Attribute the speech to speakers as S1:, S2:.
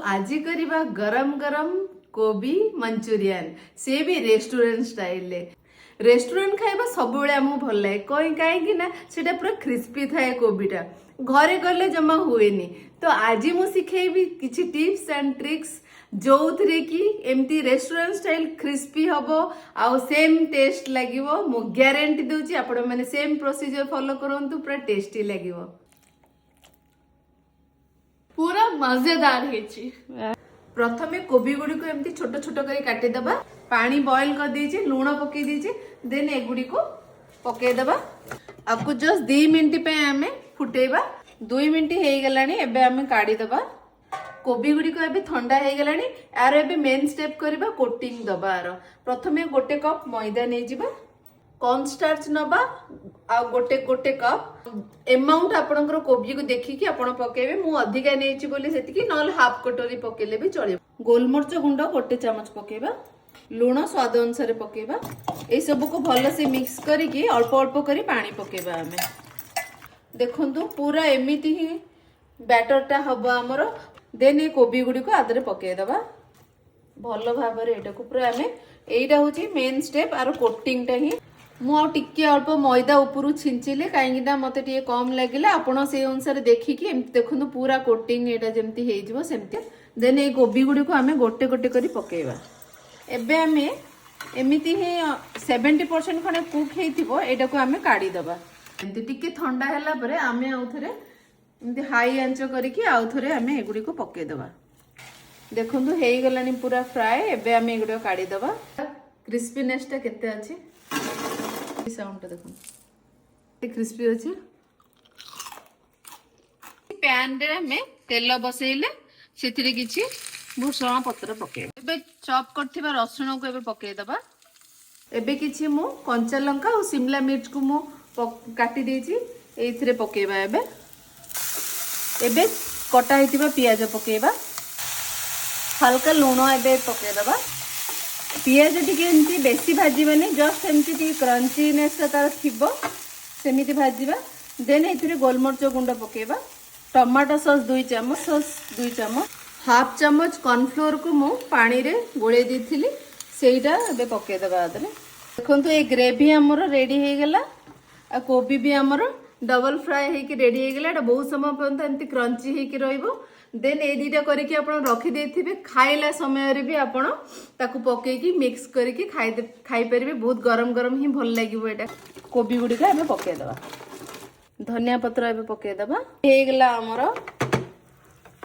S1: आज करिबा गरम गरम कोबी मंचूरियन से भी रेस्टोरेंट स्टाइल ले। रेस्टोरेंट खाइबा सब आमको भल लगे कहीं ना सेटा पूरा क्रिस्पी थाए कोबीटा घरे गले जमा हुएनी। तो आज मु शिखेबी किछि टिप्स एंड ट्रिक्स जो थे कि एमती रेस्टोरेंट स्टाइल क्रिस्पी हबो आउ सेम टेस्ट लागिवो। मु ग्यारंटी दूची आपण माने सेम प्रोसीजर फॉलो करंतु पूरा टेस्टी लागिवो
S2: पूरा मजेदार हेची।
S1: प्रथमे कोबी गुडी को एमती छोट छोट करी काटी दबा पानी बॉईल कर दीजिए लूण पके दीजिए देन एगुडी को पके दबा आपको जस्ट 2 मिनट पे आमे फुटेबा 2 मिनट हे गलानी एबे आमे काढी दबा कोबी गुडी को एबे ठंडा हे गलानी आरो एबे मेन स्टेप करबा कोटिंग दबा आरो प्रथमे गोटे कप मैदा नै जिबा कॉर्न स्टार्च नबा आ गोटे गोटे कप एमाउंट आपनकर कोबी को देखिकी आपण पकेबे मु अधिका नेछि बोली सेतिकी नल हाफ कटोरी पकेले भी चलिबो। गोलमरच गुंड गोटे चमच पकेबा लूण स्वाद अनुसार पकेबा ए सब को भल से मिक्स करिकी अल्प अल्प करी पानी पकेबा आमे देखंतु पूरा एमिति ही बैटरटा हबो हमरो देन ए कोबी गुडी को आदरे पके दबा भल भाबरे एटा को पूरा आमे एइटा होची मेन स्टेप आरो कोटिंग टा ही मु टिके अल्प मैदा उपरू छिंचिले कहीं मत टे कम लगे आपण से अनुसार देखिकी देखु पूरा कोटिंग एटा जेमती हे जिवो सेमती देन ए कोबी गुडी को आमे गोटे गोटे करी पकेबा एबे आमे एमिति ही 70% खने कुक हेतिबो एटा को आमे काढी दबा एमती टिके ठंडा हैला परे आमे आउथरे एमती हाई आंच करिकी आउथरे आमे एगुडी को पके दबा देखंतु हेई गलानी पूरा फ्राई एबे आमे एगुडी काढी दबा क्रिस्पीनेस ता केते अछि साउंड देखो क्रिस्पी अच्छे पैन रे में तेल बसैले सेथिरे किछि भुसणा पत्र पके एबे चॉप करथिबा रसुण को एबे पके दबा एबे किछि मु कंचा लंका और शिमला मिर्च को मु काटी देछि एथिरे पकेबा एबे एबे कटा हेतिबा पियाज पकेबा हल्का लूण एबे पके दबा पियाज टिके एमती बेसी भाजबानी जस्ट एमती टी क्रंचीनेस तार थिबो सेमिति भाजबा देन एथिरे गोलमरच गुंड पकेबा टमाटो सॉस 2 चम्मच हाफ चम्मच कॉर्नफ्लोर को मु पानी रे गोळे देथिली सेइटा एबे पके दबा आदरे देखंतु ए ग्रेवी हमरो रेडी हे गेला आ कोबी भी हमरो डबल फ्राई हे कि रेडी हे गेला एटा बहुत समय पर्यंत एमती क्रंची हे कि रहइबो देन ए दीटा करके आपण रखी देथिबे खाइला समय रे भी आपण ताकू पकेकी मिक्स करके खाई परिबे बहुत गरम गरम ही भल लागिवो एटा कोबी गुडी का एबे पके दबा धनिया पत्र एबे पके दबा हे गेला हमरो